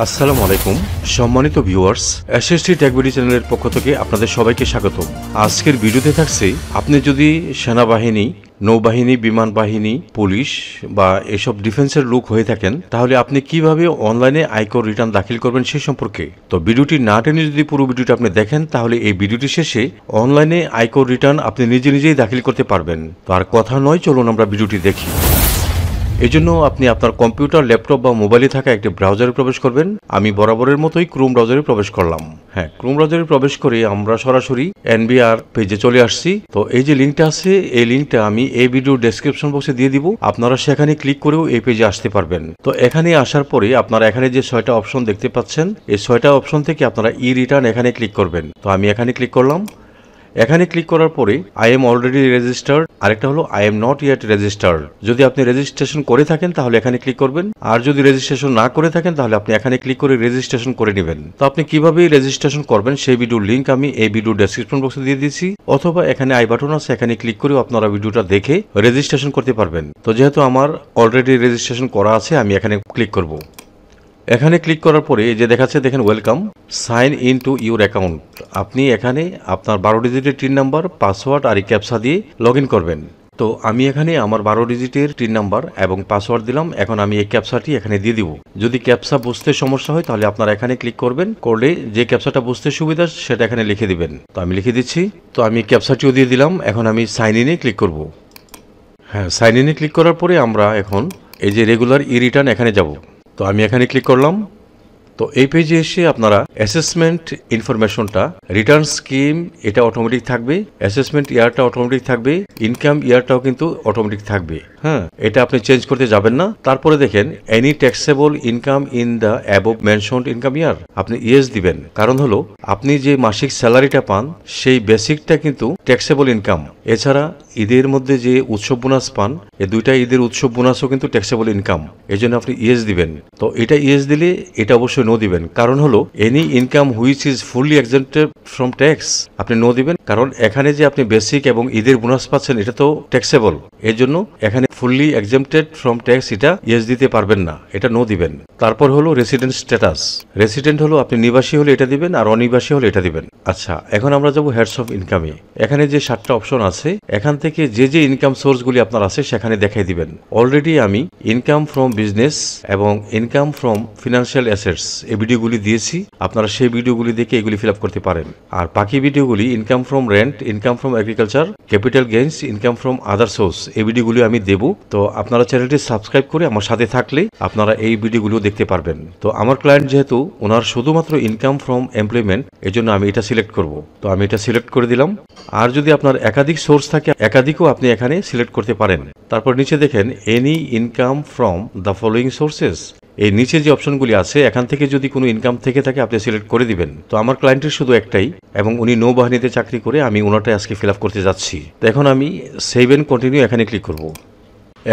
আসসালামু আলাইকুম সম্মানিত ভিউয়ার্স, এসএসটি টেকবিডি চ্যানেলের পক্ষ থেকে আপনাদের সবাইকে স্বাগত। আজকের ভিডিওতে থাকছে, আপনি যদি সেনাবাহিনী, নৌবাহিনী, বিমান বাহিনী, পুলিশ বা এসব ডিফেন্সের লোক হয়ে থাকেন, তাহলে আপনি কিভাবে অনলাইনে আয়কর রিটার্ন দাখিল করবেন সে সম্পর্কে। তো ভিডিওটি না টেনে যদি পুরো ভিডিওটি আপনি দেখেন, তাহলে এই ভিডিওটি শেষে অনলাইনে আয়কর রিটার্ন আপনি নিজেই দাখিল করতে পারবেন। তো আর কথা নয়, চলুন আমরা ভিডিওটি দেখি। এজন্য আপনি আপনার কম্পিউটার, ল্যাপটপ বা মোবাইলে থাকা একটি ব্রাউজারে প্রবেশ করবেন। আমি বরাবরের মতোই ক্রোম ব্রাউজারে প্রবেশ করলাম। ক্রোম ব্রাউজারে প্রবেশ করে আমরা সরাসরি এনবিআর পেজে চলে আসছি। তো এই যে লিঙ্কটা আছে, এই লিঙ্কটা আমি এই ভিডিও ডেসক্রিপশন বক্সে দিয়ে দিব। আপনারা সেখানে ক্লিক করেও এই পেজে আসতে পারবেন। তো এখানে আসার পরে আপনারা এখানে যে 6টা অপশন দেখতে পাচ্ছেন, এই 6টা অপশন থেকে আপনারা ই রিটার্ন এখানে ক্লিক করবেন। তো আমি এখানে ক্লিক করলাম। এখানে ক্লিক করার পরে আই এম অলরেডি রেজিস্টার্ড, আরেকটা হলো I am not yet registered. যদি আপনি রেজিস্ট্রেশন করে থাকেন তাহলে এখানে ক্লিক করবেন, আর যদি রেজিস্ট্রেশন না করে থাকেন তাহলে আপনি এখানে ক্লিক করে রেজিস্ট্রেশন করে নেবেন। তো আপনি কিভাবে রেজিস্ট্রেশন করবেন সেই ভিডিওর লিঙ্ক আমি এই ভিডিও ডেসক্রিপশন বক্সে দিয়ে দিয়েছি, অথবা এখানে আই বাটন আছে, এখানে ক্লিক করেও আপনারা ভিডিওটা দেখে রেজিস্ট্রেশন করতে পারবেন। তো যেহেতু আমার অলরেডি রেজিস্ট্রেশন করা আছে, আমি এখানে ক্লিক করব। এখানে ক্লিক করার পরে এই যে দেখাচ্ছে, দেখেন welcome, sign in to your account. আপনি এখানে আপনার 12 ডিজিটের টিন নাম্বার, পাসওয়ার্ড আর ক্যাপচা দিয়ে লগ ইন করবেন। তো আমি এখানে আমার 12 ডিজিটের টিন নাম্বার এবং পাসওয়ার্ড দিলাম। এখন আমি এই ক্যাপচাটি এখানে দিয়ে দিব। যদি ক্যাপচা বুঝতে সমস্যা হয় তাহলে আপনারা এখানে ক্লিক করবেন, করলে যে ক্যাপচাটা বুঝতে সুবিধা সেটা এখানে লিখে দিবেন। তো আমি লিখে দিচ্ছি। তো আমি ক্যাপচাটিও দিয়ে দিলাম। এখন আমি সাইন ইনে ক্লিক করব। সাইন ইনে ক্লিক করার পরে আমরা এখন এই যে রেগুলার ই রিটার্ন এখানে যাব। তো আমি এখানে ক্লিক করলাম। তো এই পেজে এসে আপনারা অ্যাসেসমেন্ট ইনফরমেশনটা, রিটার্ন স্কিম এটা অটোমেটিক থাকবে, অ্যাসেসমেন্ট ইয়ারটা অটোমেটিক থাকবে, ইনকাম ইয়ারটাও কিন্তু অটোমেটিক থাকবে। এটা আপনি চেঞ্জ করতে যাবেন না। তারপরে দেখেন any taxable income in the above mentioned income ইয়ার, আপনি ইয়েস দিবেন। কারণ হলো আপনি যে মাসিক স্যালারিটা পান সেই বেসিকটা কিন্তু ট্যাক্সেবল ইনকাম। এছাড়া ঈদের মধ্যে যে উৎসব বোনাস পান, এই দুইটা ঈদের উৎসব বোনাসও কিন্তু ট্যাক্সেবল ইনকাম। এই জন্য আপনি ইয়েস দিবেন। তো এটা ইয়েস দিলে এটা অবশ্যই নো দিবেন। কারণ হলো any income which is fully exempted from tax, আপনি নো দিবেন। কারণ এখানে যে আপনি বেসিক এবং ঈদের বোনাস পাচ্ছেন এটা তো ট্যাক্সেবল। এর জন্য এখানে ফুললি এক্সেম্পটেড ফ্রম ট্যাক্স এটা ইয়েস দিতে পারবেন না, এটা নো দিবেন। তারপর হলো রেসিডেন্ট স্ট্যাটাস। রেসিডেন্ট হলো আপনি নিবাসী হলে এটা দিবেন, আর অনিবাসী হলে এটা দিবেন। আচ্ছা, এখন আমরা যাব হেডস অফ ইনকামে। এখানে যে 7টা অপশন আছে, এখান থেকে যে ইনকাম সোর্সগুলি আপনার আছে সেখানে দেখাই দিবেন। অলরেডি আমি ইনকাম ফ্রম বিজনেস এবং ইনকাম ফ্রম ফিনান্সিয়াল অ্যাসেটস এই ভিডিওগুলি দিয়েছি। আপনারা সেই ভিডিওগুলি দেখে এগুলি ফিল আপ করতে পারেন। আর বাকি ভিডিওগুলি income from rent, income from agriculture, capital gains, income from other source এই ভিডিওগুলি আমি দেব। তো আপনারা চ্যানেলটি সাবস্ক্রাইব করে আমার সাথে থাকলে আপনারা এই ভিডিওগুলো দেখতে পারবেন। তো আমার ক্লায়েন্ট যেহেতু ওনার শুধুমাত্র ইনকাম ফ্রম এমপ্লয়মেন্ট, এজন্য আমি এটা সিলেক্ট করব। তো আমি এটা সিলেক্ট করে দিলাম। আর যদি আপনার একাধিক সোর্স থাকে, একাধিকও আপনি এখানে সিলেক্ট করতে পারেন। তারপর নিচে দেখেন any income from the following sources, এই নিচে যে অপশনগুলি আছে এখান থেকে যদি কোনো ইনকাম থেকে থাকে আপনি সিলেক্ট করে দিবেন। তো আমার ক্লায়েন্টের শুধু একটাই এবং উনি নৌবাহিনীতে চাকরি করে, আমি ওনারটাই আজকে ফিল আপ করতে যাচ্ছি। তো এখন আমি সেভ এন্ড কন্টিনিউ এখানে ক্লিক করব।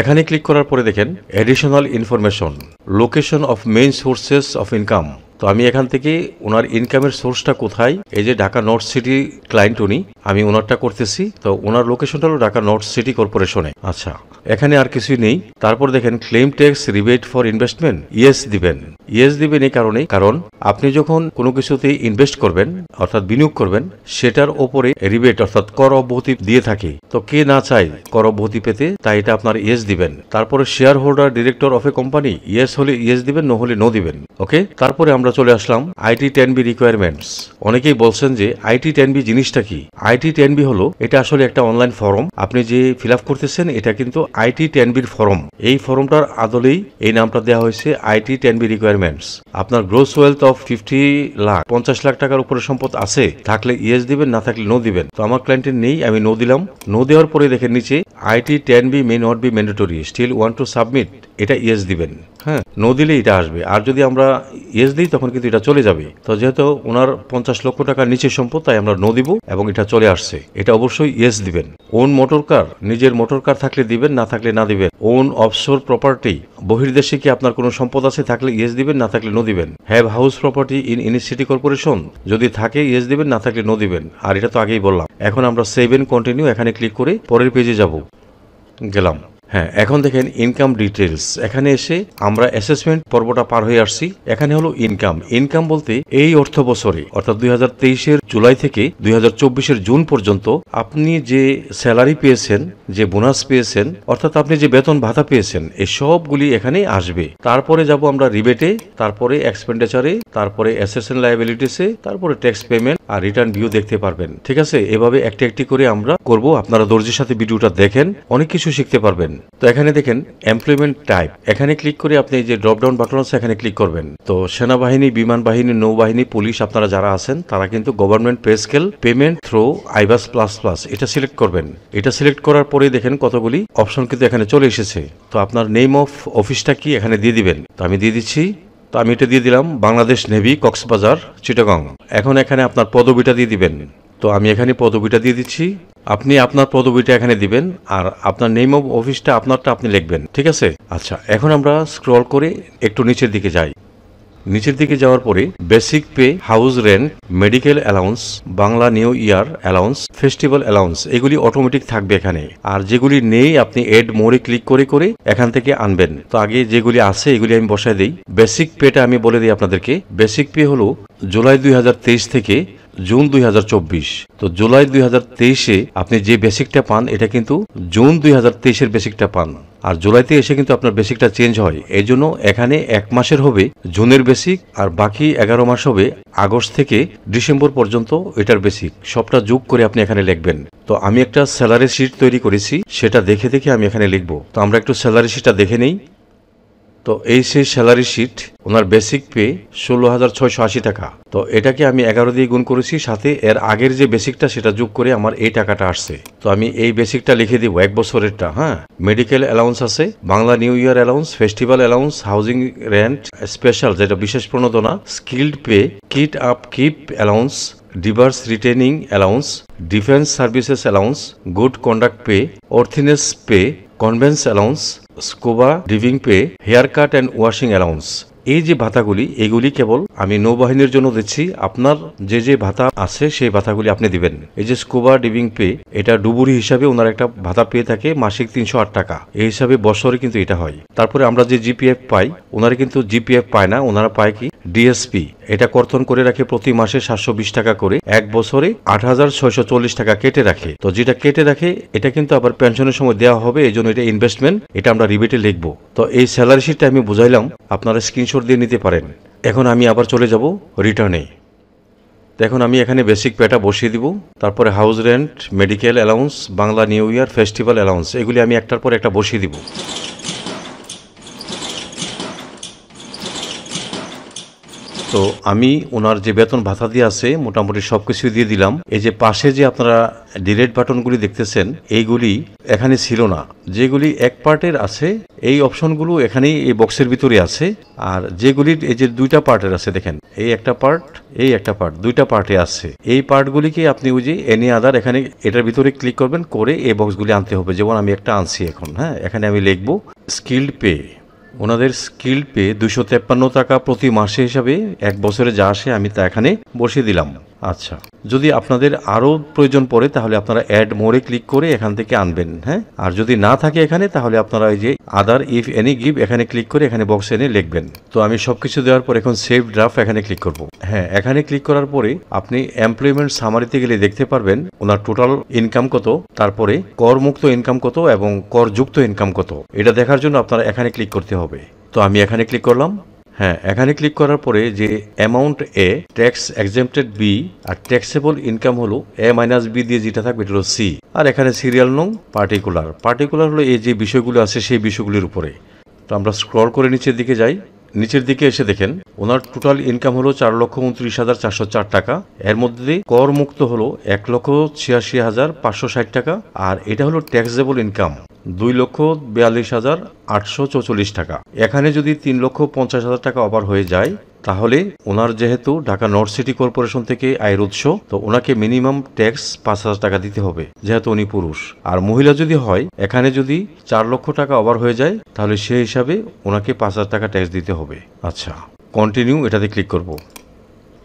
এখানে ক্লিক করার পরে দেখেন additional information, location of main sources of income. তো আমি এখান থেকে ওনার ইনকামের সোর্সটা কোথায়, এই যে ঢাকা নর্থ সিটি ক্লায়েন্ট উনি, আমি ওনারটা করতেছি। তো ওনার লোকেশনটা হলো ঢাকা নর্থ সিটি কর্পোরেশনে। আচ্ছা, এখানে আর কিছুই নেই। তারপর দেখেন claim tax rebate for investment, yes দিবেন। ইয়েস দিবেন এই কারণে, কারণ আপনি যখন কোনো কিছুতে ইনভেস্ট করবেন অর্থাৎ বিনিয়োগ করবেন, সেটার ওপরে রিবেট অর্থাৎ কর অব্যাহতি দিয়ে থাকে। তো কে না চায় কর অব্যাহতি পেতে, তাই এটা আপনার ইয়েস দিবেন। তারপরে share holder, director of a company, yes হলে ইয়েস দিবেন, নো হলে নো দিবেন। ওকে, তারপরে আমরা চলে আসলাম আইটি 10B রিকোয়ারমেন্টস। অনেকেই বলছেন যে আইটি 10B জিনিসটা কি। আইটি 10B হলো, এটা আসলে একটা অনলাইন ফর্ম। আপনি যে ফিল আপ করতেছেন এটা কিন্তু আইটি 10Bর ফর্ম। এই ফর্মটার আদলেই এই নামটা দেওয়া হয়েছে আইটি 10B রিকোয়ারমেন্টস। আপনার গ্রোস ওয়েলথ অফ 50 লাখ টাকার উপরে সম্পদ আছে, থাকলে ইয়েস দিবেন, না থাকলে নো দিবেন। তো আমার ক্লায়েন্টের নেই, আমি নো দিলাম। নো দেওয়ার পরে দেখেন নিচে IT 10B may not be mandatory, still want to submit, এটা ইয়েস দিবেন। নো দিলে এটা আসবে। আর যদি আমরা ইয়েস দিই তখন কিন্তু এটা চলে যাবে। তো যেহেতু ওনার 50 লক্ষ টাকার নিচে সম্পদ, তাই আমরা নো দিব এবং এটা চলে আসছে। এটা অবশ্যই ইয়েস দিবেন। ওন মোটর কার, নিজের মোটর কার থাকলে দিবেন, না থাকলে না দিবেন। ওন অফশোর প্রপার্টি, বহির্দেশে কি আপনার কোনো সম্পদ আছে, থাকলে ইয়েস দিবেন, না থাকলে নো দিবেন। Have house property in any city corporation, যদি থাকে ইয়েস দিবেন, না থাকলে নো দিবেন। আর এটা তো আগেই বললাম। এখন আমরা সেভ এন্ড কন্টিনিউ এখানে ক্লিক করে পরের পেজে যাব। গেলাম। হ্যাঁ, এখন দেখেন ইনকাম ডিটেলস। এখানে এসে আমরা অ্যাসেসমেন্ট পর্বটা পার হয়ে আসছি। এখানে হলো ইনকাম। ইনকাম বলতে এই অর্থ বছরে অর্থাৎ 2023-এর জুলাই থেকে 2024-এর জুন পর্যন্ত আপনি যে স্যালারি পেয়েছেন, যে বোনাস পেয়েছেন, অর্থাৎ আপনি যে বেতন ভাতা পেয়েছেন, এই সবগুলি এখানে আসবে। তারপরে যাব আমরা রিবেটে, তারপরে এক্সপেন্ডিচারে, তারপরে অ্যাসেটস এন্ড লায়াবিলিটিসে, তারপরে ট্যাক্স পেমেন্ট আর রিটার্ন ভিউ দেখতে পারবেন। ঠিক আছে, এভাবে একটি একটি করে আমরা করব। আপনারা ধৈর্যের সাথে ভিডিওটা দেখেন, অনেক কিছু শিখতে পারবেন। তো এখানে দেখেন এমপ্লয়মেন্ট টাইপ, এখানে ক্লিক করে আপনি যে ড্রপ ডাউন বাটন আছে এখানে ক্লিক করবেন। তো সেনাবাহিনী, বিমান বাহিনী, নৌবাহিনী, পুলিশ আপনারা যারা আছেন তারা কিন্তু government pay scale payment through আইবাস plus plus এটা সিলেক্ট করবেন। এটা সিলেক্ট করার পরে দেখেন কতগুলি অপশন কিন্তু এখানে চলে এসেছে। তো আপনার নেম অফ অফিসটা কি এখানে দিয়ে দিবেন। তো আমি দিয়ে দিচ্ছি। তো আমি এটা দিয়ে দিলাম বাংলাদেশ নেভি, কক্সবাজার, চিটাগং। এখন এখানে আপনার পদবিটা দিয়ে দিবেন। তো আমি এখানে পদবিটা দিয়ে দিচ্ছি। আপনি আপনার পদবিটা এখানে দিবেন আর আপনার নেম অফ অফিসটা আপনারটা আপনি লিখবেন। ঠিক আছে। আচ্ছা, এখন আমরা স্ক্রল করে একটু নিচের দিকে যাই। নিচের দিকে যাওয়ার পরে basic pay, house rent, medical allowance, Bangla new year allowance, festival allowance এগুলি অটোমেটিক থাকবে এখানে। আর যেগুলি নেই আপনি এড মোরে ক্লিক করে করে এখান থেকে আনবেন। তো আগে যেগুলি আছে এগুলি আমি বসাই দিই। বেসিক পেটা আমি বলে দিই আপনাদেরকে। বেসিক পে হলো জুলাই 2023 থেকে জুন 2024। তো জুলাই 2023-এ আপনি যে বেসিকটা পান এটা কিন্তু জুন 2023-এর বেসিকটা পান। আর জুলাইতে এসে কিন্তু আপনার বেসিকটা চেঞ্জ হয়। এই জন্য এখানে 1 মাসের হবে জুনের বেসিক আর বাকি 11 মাস হবে আগস্ট থেকে ডিসেম্বর পর্যন্ত এটার বেসিক। সবটা যোগ করে আপনি এখানে লিখবেন। তো আমি একটা স্যালারি শিট তৈরি করেছি, সেটা দেখে দেখে আমি এখানে লিখবো। তো আমরা একটু স্যালারি শিটটা দেখে নেই। তো এই সেই স্যালারি শিট, ওনার বেসিক পে 16,680 টাকা। তো এটাকে আমি 11 দিয়ে গুণ করেছি, সাথে এর আগের যে বেসিকটা সেটা যোগ করে আমার এই টাকাটা আসছে। তো আমি এই বেসিকটা লিখে দিব 1 বছরেরটা। হ্যাঁ, মেডিকেল অ্যালাউন্স আছে, Bangla new year allowance, festival allowance, housing rent special যেটা বিশেষ প্রণোদনা, skilled pay, kit upkeep allowance, divers retaining allowance, defence services allowance, good conduct pay, worthiness pay, conveyance allowance, scuba diving pay, hair cut and washing allowance. এই যে ভাতাগুলি এগুলি কেবল আমি নৌবাহিনীর জন্য দিচ্ছি। আপনার যে যে ভাতা আছে সেই ভাতাগুলি আপনি দিবেন। এই যে স্কুবা ডিভিং পে, এটা ডুবুরি হিসাবে ওনার একটা ভাতা পেয়ে থাকে মাসিক 308 টাকা। এই হিসাবে বছরে কিন্তু এটা হয়। তারপরে আমরা যে জিপিএফ পাই, ওনারা কিন্তু জিপিএফ পায় না, ওনারা পায় কি ডিএসপি। এটা কর্তন করে রাখে প্রতি মাসে 720 টাকা করে, 1 বছরে 8,640 টাকা কেটে রাখে। তো যেটা কেটে রাখে এটা কিন্তু আবার পেনশনের সময় দেওয়া হবে, এই জন্য এটা ইনভেস্টমেন্ট, এটা আমরা রিবেটে লিখবো। তো এই স্যালারি শিটটা আমি বুঝাইলাম, আপনারা স্ক্রিনশট দিয়ে নিতে পারেন। এখন আমি আবার চলে যাব রিটার্নে। এখন আমি এখানে বেসিক পেটা বসিয়ে দিব। তারপরে house rent, medical allowance, Bangla new ইয়ার, ফেস্টিভ্যাল অ্যালাউন্স এগুলি আমি একটার পর একটা বসিয়ে দিব। তো আমি ওনার যে বেতন ভাতা দিয়ে আছে মোটামুটি সবকিছু দিয়ে দিলাম। এই যে পাশে যে আপনারা ডিলেট বাটনগুলি দেখতেছেন এইগুলি এখানে ছিল না, যেগুলি এক পার্টের আছে এই অপশনগুলো এখানেই এই বক্সের ভিতরে আছে। আর যেগুলির এই যে 2টা পার্টের আছে দেখেন, এই একটা পার্ট, এই একটা পার্ট, 2টা পার্টে আছে। এই পার্টগুলিকে আপনি ওই যে এনি আদার এখানে এটার ভিতরে ক্লিক করবেন, করে এই বক্সগুলি আনতে হবে। যেমন আমি একটা আনছি এখন। হ্যাঁ, এখানে আমি লিখবো স্কিল্ড পে। ওনাদের স্কিল্ড পে 253 টাকা প্রতি মাসে হিসাবে 1 বছরে যা আসে আমি তা এখানে বসিয়ে দিলাম। আচ্ছা, যদি আপনাদের আরও প্রয়োজন পড়ে তাহলে আপনারা অ্যাড মোরে ক্লিক করে এখান থেকে আনবেন। হ্যাঁ, আর যদি না থাকে এখানে তাহলে আপনারা এই যে আদার ইফ এনি গিভ এখানে ক্লিক করে এখানে বক্সে এনে লিখবেন। তো আমি সবকিছু দেওয়ার পর এখন সেভ ড্রাফট এখানে ক্লিক করব। হ্যাঁ, এখানে ক্লিক করার পরে আপনি এমপ্লয়মেন্ট সামারিতে গেলে দেখতে পারবেন ওনার টোটাল ইনকাম কত, তারপরে করমুক্ত ইনকাম কত এবং করযুক্ত ইনকাম কত। এটা দেখার জন্য আপনারা এখানে ক্লিক করতে হবে। তো আমি এখানে ক্লিক করলাম। হ্যাঁ, এখানে ক্লিক করার পরে যে অ্যামাউন্ট এ, ট্যাক্স এক্সেম্পটেড বি আর ট্যাক্সেবল ইনকাম হলো এ মাইনাস বি দিয়ে যেটা থাকবে এটা হলো সি। আর এখানে সিরিয়াল নং, পার্টিকুলার হলো এই যে বিষয়গুলো আছে সেই বিষয়গুলির উপরে। তো আমরা স্ক্রল করে নিচের দিকে যাই। নিচের দিকে এসে দেখেন ওনার টোটাল ইনকাম হলো 4,29,404 টাকা। এর মধ্যে কর মুক্ত হলো 1,86,560 টাকা। আর এটা হলো ট্যাক্সেবল ইনকাম 2,42,844 টাকা। এখানে যদি 3,50,000 টাকা ওভার হয়ে যায় তাহলে ওনার যেহেতু ঢাকা নর্থ সিটি কর্পোরেশন থেকে আয়ের উৎস, তো ওনাকে মিনিমাম ট্যাক্স 5,000 টাকা দিতে হবে যেহেতু উনি পুরুষ। আর মহিলা যদি হয়, এখানে যদি 4 লক্ষ টাকা ওভার হয়ে যায় তাহলে সেই হিসাবে ওনাকে 5,000 টাকা ট্যাক্স দিতে হবে। আচ্ছা, কন্টিনিউ এটাতে ক্লিক করব।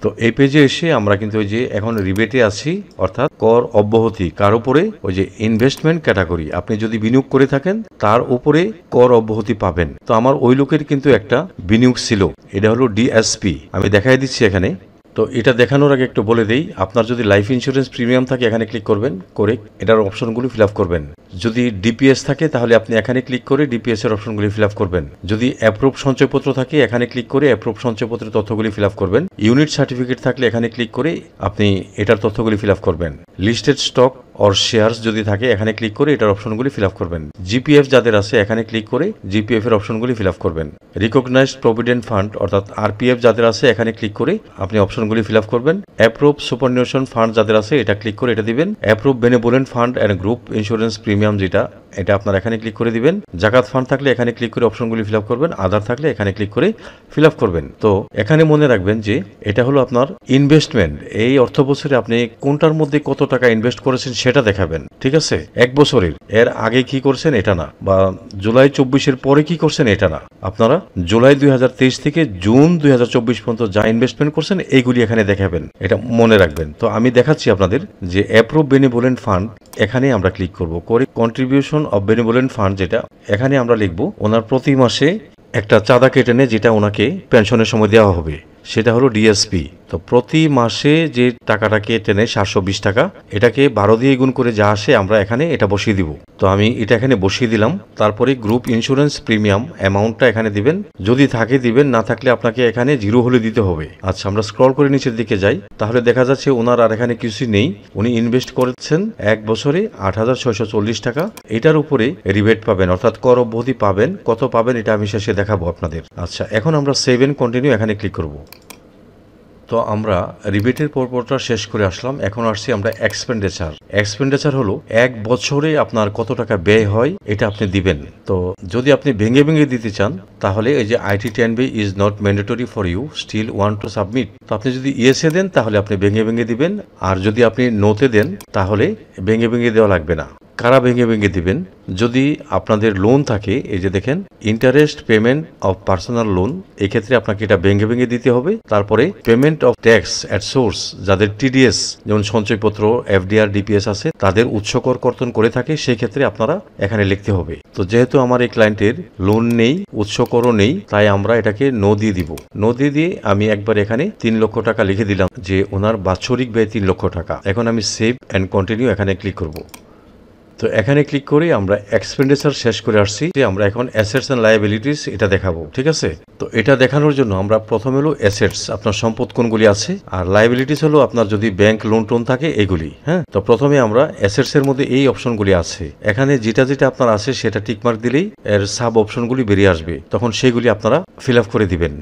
তো এই পেজে এসে আমরা কিন্তু ওই যে এখন রিবেটে আছি, অর্থাৎ কর অব্যাহতি কার উপরে, ওই যে ইনভেস্টমেন্ট ক্যাটাগরি, আপনি যদি বিনিয়োগ করে থাকেন তার উপরে কর অব্যাহতি পাবেন। তো আমার ওই লোকের কিন্তু একটা বিনিয়োগ ছিল, এটা হলো ডিএসপি, আমি দেখাই দিচ্ছি এখানে। তো এটা দেখানোর আগে একটু বলে দেই, আপনার যদি লাইফ ইন্স্যুরেন্স প্রিমিয়াম থাকে এখানে ক্লিক করবেন, করে এটার অপশনগুলি ফিল আপ করবেন। যদি ডিপিএস থাকে তাহলে আপনি এখানে ক্লিক করে ডিপিএস এর অপশনগুলি ফিল আপ করবেন। যদি অ্যাপ্রুভ সঞ্চয়পত্র থাকে এখানে ক্লিক করে অ্যাপ্রুভ সঞ্চয়পত্রের তথ্যগুলি ফিল আপ করবেন। ইউনিট সার্টিফিকেট থাকলে এখানে ক্লিক করে আপনি এটার তথ্যগুলি ফিল আপ করবেন। লিস্টেড স্টক অর শেয়ারস যদি থাকে এখানে ক্লিক করে এটার অপশনগুলি ফিল আপ করবেন। জিপিএফ যাদের আছে এখানে ক্লিক করে জিপিএফ এর অপশনগুলি ফিল আপ করবেন। রিকগনাইজড প্রভিডেন্ট ফান্ড অর্থাৎ আরপিএফ যাদের আছে এখানে ক্লিক করে আপনি অপশনগুলি ফিল আপ করবেন। অ্যাপ্রুভ সুপারনিউশন ফান্ড যাদের আছে এটা ক্লিক করে এটা দিবেন। Approve benevolent fund and group insurance premium যেটা, এটা আপনার এখানে ক্লিক করে দিবেন। জাকাত ফান্ড থাকলে এখানে ক্লিক করে অপশনগুলি ফিল আপ করবেন। আধার থাকলে এখানে ক্লিক করে ফিল আপ করবেন। তো এখানে মনে রাখবেন যে এটা হলো আপনার ইনভেস্টমেন্ট, এই অর্থ বছরে আপনি কোনটার মধ্যে কত টাকা ইনভেস্ট করেছেন সেটা দেখাবেন, ঠিক আছে? এক বছরের এর আগে কি করছেন এটা না, বা জুলাই 24-এর পরে কি করছেন এটা না, আপনারা জুলাই 2023 থেকে জুন 2024 পর্যন্ত যা ইনভেস্টমেন্ট করছেন এইগুলি এখানে দেখাবেন, এটা মনে রাখবেন। তো আমি দেখাচ্ছি আপনাদের যে অ্যাপ্রুভ বেনিভোলেন্ট ফান্ড, এখানে আমরা ক্লিক করব, করে কন্ট্রিবিউশন অফ বেনিভোলেন্ট ফান্ড যেটা এখানে আমরা লিখব ওনার প্রতি মাসে একটা চাঁদা কেটে নেয় যেটা ওনাকে পেনশনের সময় দেওয়া হবে, সেটা হলো ডিএসপি। তো প্রতি মাসে যে টাকাটা কেটে নেয় 720 টাকা, এটাকে 12 দিয়ে গুণ করে যা আসে আমরা এখানে এটা বসিয়ে দিব। তো আমি এটা এখানে বসিয়ে দিলাম। তারপরে গ্রুপ ইন্স্যুরেন্স প্রিমিয়াম অ্যামাউন্টটা এখানে দিবেন, যদি থাকে দিবেন, না থাকলে আপনাকে এখানে 0 হলে দিতে হবে। আচ্ছা, আমরা স্ক্রল করে নিচের দিকে যাই, তাহলে দেখা যাচ্ছে ওনার আর এখানে কিছুই নেই। উনি ইনভেস্ট করেছেন এক বছরে 8,640 টাকা, এটার উপরে রিবেট পাবেন, অর্থাৎ কর অব্যাহতি পাবেন। কত পাবেন এটা আমি শেষে দেখাবো আপনাদের। আচ্ছা, এখন আমরা সেভ এন্ড কন্টিনিউ এখানে ক্লিক করব। তো আমরা রিবেটের পর্বটা শেষ করে আসলাম। এখন আসছি আমরা এক্সপেন্ডিচার। এক্সপেন্ডিচার হলো এক বছরে আপনার কত টাকা ব্যয় হয় এটা আপনি দিবেন। তো যদি আপনি ভেঙে ভেঙে দিতে চান তাহলে এই যে IT10B is not mandatory for you, still want to submit. তো আপনি যদি ইয়েসে দেন তাহলে আপনি ভেঙে ভেঙে দিবেন, আর যদি আপনি নোতে দেন তাহলে ভেঙে ভেঙে দেওয়া লাগবে না। কারা ভেঙে ভেঙে দিবেন? যদি আপনাদের লোন থাকে, এই যে দেখেন interest payment of personal loan, এক্ষেত্রে আপনাকে এটা ভেঙে ভেঙে দিতে হবে। তারপরে payment of tax at source, যাদের টিডিএস যেমন সঞ্চয়পত্র, এফডিআর, ডিপিএস আছে, তাদের উৎসকর কর্তন করে থাকে, সেই ক্ষেত্রে আপনারা এখানে লিখতে হবে। তো যেহেতু আমার এই ক্লায়েন্টের লোন নেই, উৎসকরও নেই, তাই আমরা এটাকে নো দিয়ে দিব। নো দিয়ে আমি একবার এখানে 3 লক্ষ টাকা লিখে দিলাম যে ওনার বাৎসরিক ব্যয় 3 লক্ষ টাকা। এখন আমি সেভ অ্যান্ড কন্টিনিউ এখানে ক্লিক করব। তো এখানে ক্লিক করে আমরা এক্সপেন্ডিচার শেষ করে আসছি, যে আমরা এখন অ্যাসেটস এন্ড লায়াবিলিটিস এটা দেখাবো, ঠিক আছে? তো এটা দেখানোর জন্য আমরা প্রথমে হলো অ্যাসেটস, আপনার সম্পদ কোনগুলি আছে, আর লায়াবিলিটিস হলো আপনার যদি ব্যাংক লোন টোন থাকে এগুলি। হ্যাঁ, তো প্রথমে আমরা অ্যাসেটস এর মধ্যে এই অপশনগুলি আছে, এখানে যেটা যেটা আপনার আছে সেটা টিকমার্ক দিলেই এর সাব অপশনগুলি বেরিয়ে আসবে, তখন সেগুলি আপনারা ফিল আপ করে দিবেন।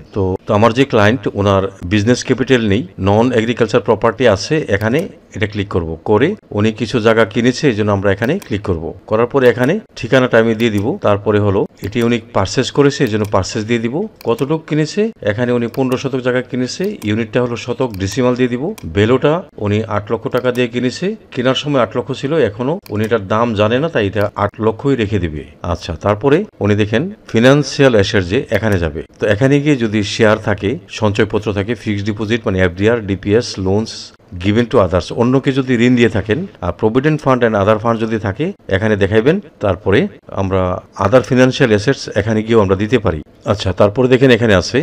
তো আমার যে ক্লায়েন্ট, ওনার বিজনেস ক্যাপিটাল নেই, নন এগ্রিকালচার প্রপার্টি আছে, এখানে এটা ক্লিক করব। করে উনি কিছু জায়গা কিনেছে, এই জন্য আমরা এখানে ক্লিক করব। করার পরে এখানে ঠিকানাটা আমি দিয়ে দিব। তারপরে হলো এটি উনি পারচেস করেছে, এই জন্য পারচেস দিয়ে দিব। কতটুক কিনেছে, এখানে উনি 15 শতক জায়গা কিনেছে, ইউনিটটা হলো শতক, ডেসিমাল দিয়ে দিব। বেলোটা উনি 8 লক্ষ টাকা দিয়ে কিনেছে, কেনার সময় 8 লক্ষ ছিল, এখনো উনি এটার দাম জানে না, তাই এটা 8 লক্ষই রেখে দিবে। আচ্ছা, তারপরে উনি দেখেন ফিনান্সিয়াল অ্যাসেট যে এখানে যাবে। তো এখানে গিয়ে যদি শেয়ার থাকে, সঞ্চয়পত্র থাকে, ফিক্সড ডিপোজিট মানে FDR, DPS, loans given to others, অন্যকে যদি ঋণ দিয়ে থাকেন, আর provident fund and other fund যদি থাকে এখানে দেখাইবেন। তারপরে আমরা আদার ফিনান্সিয়াল অ্যাসেটস এখানে গিয়েও আমরা দিতে পারি। আচ্ছা, তারপরে দেখেন এখানে আছে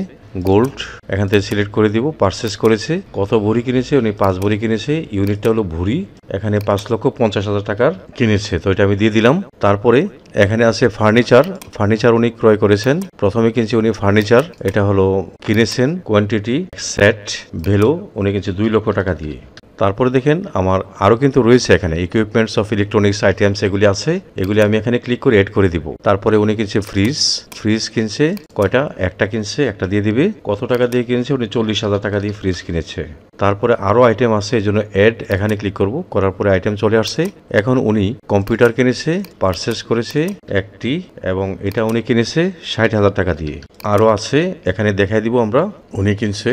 গোল্ড, এখান থেকে সিলেক্ট করে দিব। পারচেস করেছে, কত ভরি কিনেছে, উনি 5 ভরি কিনেছে, ইউনিটটা হলো ভরি, এখানে 5,50,000 টাকার কিনেছে, তো এটা আমি দিয়ে দিলাম। তারপরে এখানে আছে ফার্নিচার, ফার্নিচার উনি ক্রয় করেছেন, প্রথমে কিনছে উনি ফার্নিচার, এটা হলো কিনেছেন কোয়ান্টিটি সেট ভ্যালু উনি কিনছে 2 লক্ষ টাকা দিয়ে। তারপরে দেখেন আমার আরো কিন্তু রয়েছে এখানে ইকুইপমেন্টস অফ ইলেকট্রনিক্স আইটেমস, এগুলি আছে, এগুলি আমি এখানে ক্লিক করে এড করে দিব। তারপরে উনি কিনছে ফ্রিজ, ফ্রিজ কিনছে কয়টা, একটা কিনছে, একটা দিয়ে দিবে। কত টাকা দিয়ে কিনছে, উনি 40,000 টাকা দিয়ে ফ্রিজ কিনেছে। তারপরে আরো আইটেম আছে, এই জন্য এড এখানে ক্লিক করব। করার পরে আইটেম চলে আসছে। এখন উনি কম্পিউটার কিনেছে, পারচেস করেছে একটি, এবং এটা উনি কিনেছে 60,000 টাকা দিয়ে। আরো আছে, এখানে দেখাই দিব আমরা, উনি কিনছে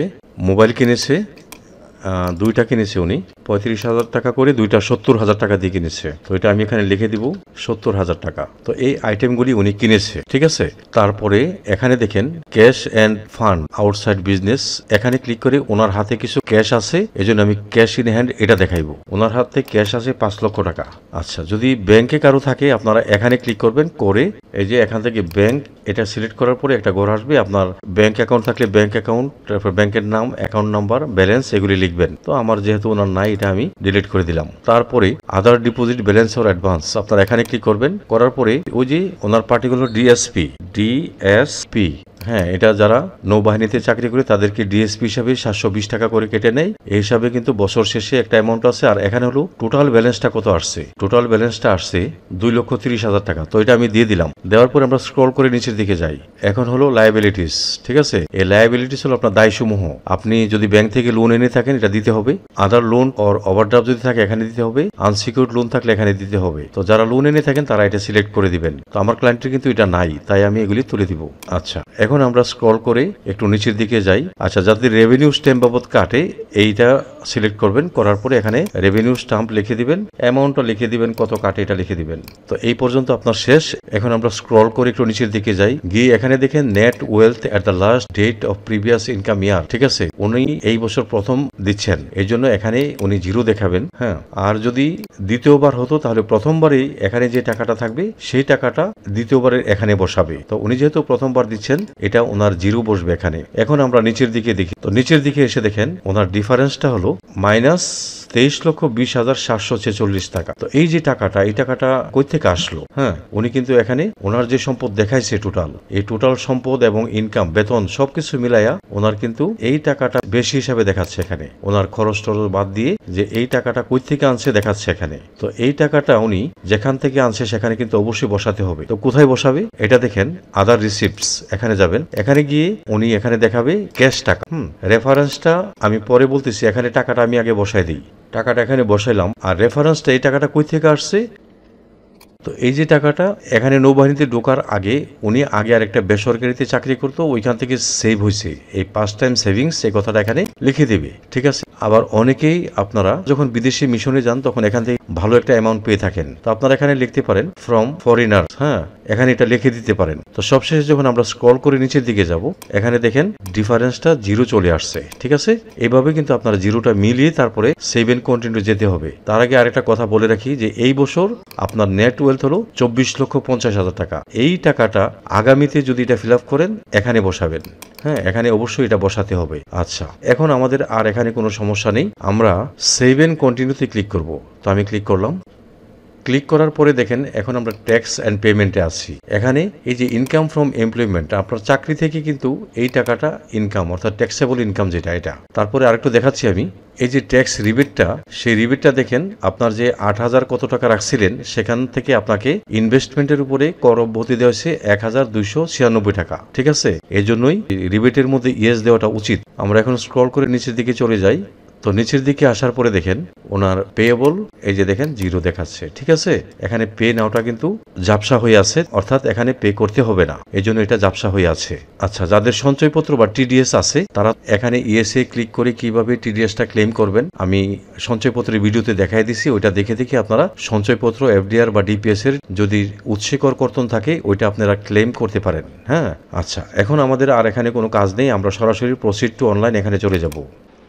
মোবাইল কিনেছে, দুইটা কিনেছে উনি 35,000 টাকা করে, দুইটা 70,000 টাকা দিয়ে কিনেছে। তো এটা আমি এখানে লিখে দিব 70,000 টাকা। তো এই আইটেমগুলি উনি কিনেছে, ঠিক আছে। তারপরে এখানে দেখেন cash and fund outside business, এখানে ক্লিক করে ওনার হাতে কিছু ক্যাশ আছে, এজন্য আমি ক্যাশ ইন হ্যান্ড এটা দেখাইবো। ওনার হাতে ক্যাশ আছে 5 লক্ষ টাকা। আচ্ছা, যদি ব্যাংকে কারো থাকে আপনারা এখানে ক্লিক করবেন, করে এই যে এখান থেকে ব্যাংক এটা সিলেক্ট করার পরে একটা ঘর আসবে, আপনার ব্যাংক অ্যাকাউন্ট থাকলে ব্যাংক অ্যাকাউন্ট, তারপর ব্যাংকের নাম, অ্যাকাউন্ট নাম্বার, ব্যালেন্স এগুলি লিখবেন। তো আমার যেহেতু ওনার নাই, এটা আমি ডিলিট করে দিলাম। তারপরে আদার ডিপোজিট ব্যালেন্স অর অ্যাডভান্স আপনারা এখানে ক্লিক করবেন, করার পরে ওই যে ওনার পার্টিকুলার ডিএসপি, হ্যাঁ, এটা যারা নৌবাহিনীতে চাকরি করে তাদেরকে ডিএসপি হিসাবে 720 টাকা করে কেটে নেয়। এই হিসাবে কিন্তু বছর শেষে একটা অ্যামাউন্ট আছে। আর এখানে হলো টোটাল ব্যালেন্সটা কত আসছে, টোটাল ব্যালেন্সটা আসছে 2,30,000 টাকা। তো এটা আমি দিয়ে দিলাম। দেওয়ার পরে আমরা স্ক্রল করে নিচের দিকে যাই। এখন হলো লায়াবিলিটিস, ঠিক আছে। এই লায়াবিলিটিস হলো আপনার দায়সমূহ। আপনি যদি ব্যাংক থেকে লোন এনে থাকেন এটা দিতে হবে, আদার লোন অর ওভারড্রাফট যদি থাকে এখানে দিতে হবে, আনসিকিউরড লোন থাকলে এখানে দিতে হবে। তো যারা লোন এনে থাকেন তারা এটা সিলেক্ট করে দিবেন। তো আমার ক্লায়েন্টের কিন্তু এটা নাই, তাই আমি এগুলি তুলে দিব। আচ্ছা, এখন আমরা স্ক্রল করে একটু নিচের দিকে যাই। আচ্ছা, যাদের রেভিনিউ স্ট্যাম্প বাবদ কাটে এইটা সিলেক্ট করবেন, করার পরে এখানে রেভিনিউ স্ট্যাম্প লিখে দিবেন, অ্যামাউন্টটা লিখে দিবেন, কত কাটে এটা লিখে দিবেন। তো এই পর্যন্ত আপনার শেষ। এখন আমরা স্ক্রল করে একটু নিচের দিকে যাই, গিয়ে এখানে দেখেন net wealth at the last date of previous income year, ঠিক আছে। উনি এই বছর প্রথম দিচ্ছেন, এই জন্য এখানে উনি 0 দেখাবেন। হ্যাঁ, আর যদি দ্বিতীয়বার হতো তাহলে প্রথমবারই এখানে যে টাকাটা থাকবে সেই টাকাটা দ্বিতীয়বারের এখানে বসাবে। তো উনি যেহেতু প্রথমবার দিচ্ছেন, এটা ওনার 0 বসবে এখানে। এখন আমরা নিচের দিকে দেখি, তো নিচের দিকে এসে দেখেন ওনার ডিফারেন্সটা হলো -23,20,746 টাকা। তো এই যে টাকাটা, এই টাকাটা কই থেকে আসলো? হ্যাঁ, উনি কিন্তু এখানে ওনার যে সম্পদ দেখাইছে টোটাল, এই টোটাল সম্পদ এবং ইনকাম, বেতন সবকিছু মিলাইয়া ওনার কিন্তু এই টাকাটা বেশি হিসাবে দেখাচ্ছে এখানে। ওনার খরচ টরচ বাদ দিয়ে যে এই টাকাটা কই থেকে আনছে দেখাচ্ছে এখানে। তো এই টাকাটা উনি যেখান থেকে আনছে সেখানে কিন্তু অবশ্যই বসাতে হবে। তো কোথায় বসাবে এটা দেখেন, আদার রিসিপ্টস এখানে যাবেন, এখানে গিয়ে উনি এখানে দেখাবে ক্যাশ টাকা। রেফারেন্সটা আমি পরে বলতেছি, এখানে টাকাটা আমি আগে বসাই দিই। টাকাটা এখানে বসাইলাম, আর রেফারেন্সটা এই টাকাটা কই থেকে আসছে। তো এই যে টাকাটা এখানে নৌবাহিনীতে ঢোকার আগে উনি আগে আর একটা বেসরকারিতে চাকরি করতো, ওইখান থেকে সেভ হয়েছে। এই পাস্ট টাইম সেভিংস এই কথাটা এখানে লিখে দেবে, ঠিক আছে। আবার অনেকেই আপনারা যখন বিদেশি মিশনে যান তখন এখান থেকে ভালো একটা অ্যামাউন্ট পেয়ে থাকেন। তো আপনারা এখানে লিখতে পারেন ফ্রম ফরেনার, হ্যাঁ, এখানে এটা লিখে দিতে পারেন। তো সবশেষে যখন আমরা স্ক্রল করে নিচের দিকে যাব, এখানে দেখেন ডিফারেন্সটা 0 চলে আসছে, ঠিক আছে। এইভাবে কিন্তু আপনারা 0টা মিলিয়ে তারপরে সেভ এন্ড কন্টিনিউ যেতে হবে। তার আগে আরেকটা কথা বলে রাখি যে এই বছর আপনার নেট ওয়েলথ হলো 24,50,000 টাকা। এই টাকাটা আগামীতে যদি এটা ফিল আপ করেন এখানে বসাবেন। হ্যাঁ, এখানে অবশ্যই এটা বসাতে হবে। আচ্ছা, এখন আমাদের আর এখানে কোনো সমস্যা নেই, আমরা সেভ এন্ড কন্টিনিউতে ক্লিক করব। তো আমি ক্লিক করলাম। ক্লিক করার পরে দেখেন এখন আমরা ট্যাক্স অ্যান্ড পেমেন্টে আছি। এখানে এই যে ইনকাম ফ্রম এমপ্লয়মেন্ট, আপনার চাকরি থেকে কিন্তু এই টাকাটা ইনকাম, অর্থাৎ ট্যাক্সেবল ইনকাম যেটা, এটা। তারপরে আরেকটু দেখাচ্ছি আমি, এই যে ট্যাক্স রিবেটটা, সেই রিবেটটা দেখেন আপনার যে 8,000 কত টাকা রাখছিলেন সেখান থেকে আপনাকে ইনভেস্টমেন্টের উপরে কর অব্যাহতি দেওয়া হয়েছে 1,296 টাকা, ঠিক আছে। এই জন্যই রিবেটের মধ্যে ইয়েস দেওয়াটা উচিত। আমরা এখন স্ক্রল করে নিচের দিকে চলে যাই। তো নিচের দিকে আসার পরে দেখেন ওনার পেয়েবল এই যে দেখেন 0 দেখাচ্ছে, ঠিক আছে। এখানে পে নাওটা কিন্তু ঝাপসা হয়ে আছে, অর্থাৎ এখানে পে করতে হবে না, এই জন্য এটা ঝাপসা হয়ে আছে। আচ্ছা, যাদের সঞ্চয়পত্র বা টিডিএস আছে তারা এখানে ইএসএ ক্লিক করে কিভাবে টিডিএসটা ক্লেম করবেন আমি সঞ্চয়পত্রের ভিডিওতে দেখাই দিছি। ওইটা দেখে দেখে আপনারা সঞ্চয়পত্র, এফডিআর বা ডিপিএস এর যদি উৎসেকর কর্তন থাকে ওইটা আপনারা ক্লেম করতে পারেন। হ্যাঁ, আচ্ছা, এখন আমাদের আর এখানে কোনো কাজ নেই, আমরা সরাসরি প্রসিড টু অনলাইন এখানে চলে যাব।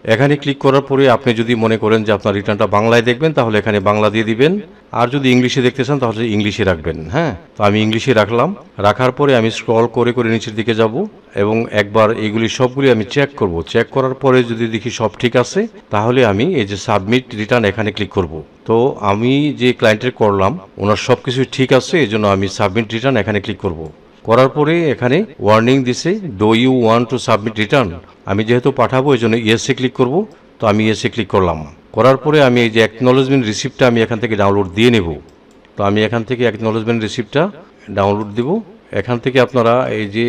এখানে ক্লিক করার পরে আপনি যদি মনে করেন যে আপনার রিটার্নটা বাংলায় দেখবেন তাহলে এখানে বাংলা দিয়ে দিবেন, আর যদি ইংলিশে দেখতে চান তাহলে ইংলিশে রাখবেন। হ্যাঁ, তো আমি ইংলিশে রাখলাম। রাখার পরে আমি স্ক্রল করে করে নিচের দিকে যাব এবং একবার এগুলি সবগুলি আমি চেক করব। চেক করার পরে যদি দেখি সব ঠিক আছে তাহলে আমি এই যে সাবমিট রিটার্ন এখানে ক্লিক করব। তো আমি যে ক্লায়েন্টের করলাম ওনার সব কিছু ঠিক আছে, এই জন্য আমি সাবমিট রিটার্ন এখানে ক্লিক করব। করার পরে এখানে ওয়ার্নিং দিছে, do you want to submit return. আমি যেহেতু পাঠাবো এই জন্য ইয়েসে ক্লিক করব। তো আমি ইয়েসে ক্লিক করলাম। করার পরে আমি এই যে অ্যাকনোলেজমেন্ট রিসিপ্টটা আমি এখান থেকে ডাউনলোড দিয়ে নেব। তো আমি এখান থেকে অ্যাকনোলেজমেন্ট রিসিপ্টটা ডাউনলোড দিব। এখান থেকে আপনারা এই যে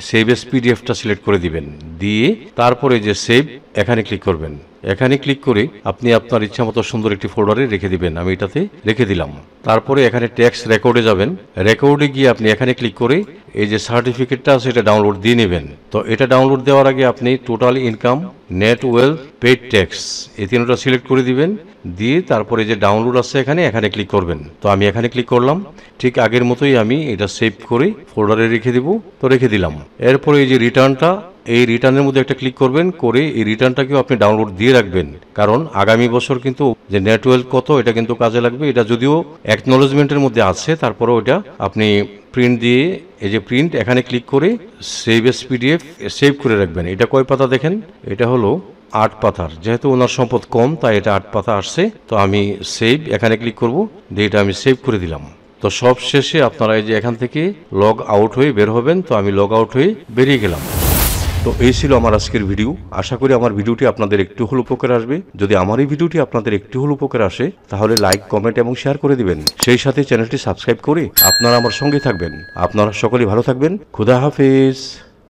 সেভ এস পিডিএফটা সিলেক্ট করে দিবেন, দিয়ে তারপরে যে সেভ এখানে ক্লিক করবেন। এখানে ক্লিক করে আপনি আপনার ইচ্ছা মতো সুন্দর একটি ফোল্ডারে রেখে দিবেন। আমি এটাতে রেখে দিলাম। তারপরে এখানে ট্যাক্স রেকর্ডে যাবেন। রেকর্ডে গিয়ে আপনি এখানে ক্লিক করে এই যে সার্টিফিকেটটা আছে এটা ডাউনলোড দিয়ে নেবেন। তো এটা ডাউনলোড দেওয়ার আগে আপনি টোটাল ইনকাম, নেটওয়েল পেড ট্যাক্স এই তিনটা সিলেক্ট করে দিবেন, দিয়ে তারপরে যে ডাউনলোড আছে এখানে ক্লিক করবেন। তো আমি এখানে ক্লিক করলাম, ঠিক আগের মতোই আমি এটা সেভ করে ফোল্ডারে রেখে দিব। তো রেখে দিলাম। এরপরে এই যে রিটার্নটা, এই রিটার্নের মধ্যে একটা ক্লিক করবেন, করে এই রিটার্নটাকেও আপনি ডাউনলোড দিয়ে রাখবেন, কারণ আগামী বছর কিন্তু যে নেটওয়েল কত এটা কিন্তু কাজে লাগবে। এটা যদিও অ্যাকনোলেজমেন্টের মধ্যে আছে, তারপরেও এটা আপনি প্রিন্ট দিয়ে এই যে প্রিন্ট এখানে ক্লিক করে সেভ এস পিডিএফ সেভ করে রাখবেন। এটা কয় পাতা দেখেন, এটা হলো 8 পাতার, যেহেতু ওনার সম্পদ কম তাই এটা 8 পাতা আসছে। তো আমি সেভ এখানে ক্লিক করব, দিয়ে এটা আমি সেভ করে দিলাম। তো সব শেষে আপনারা এই যে এখান থেকে লগ আউট হয়ে বের হবেন। তো আমি লগ আউট হয়ে বেরিয়ে গেলাম। তো এই ছিল আমার আজকের ভিডিও। আশা করি আমার ভিডিওটি আপনাদের একটু হল উপকার আসবে। যদি আমার এই ভিডিওটি আপনাদের একটু হল উপকার আসে তাহলে লাইক, কমেন্ট এবং শেয়ার করে দিবেন। সেই সাথে চ্যানেলটি সাবস্ক্রাইব করে আপনারা আমার সঙ্গে থাকবেন। আপনারা সকলেই ভালো থাকবেন। খুদা হাফেজ।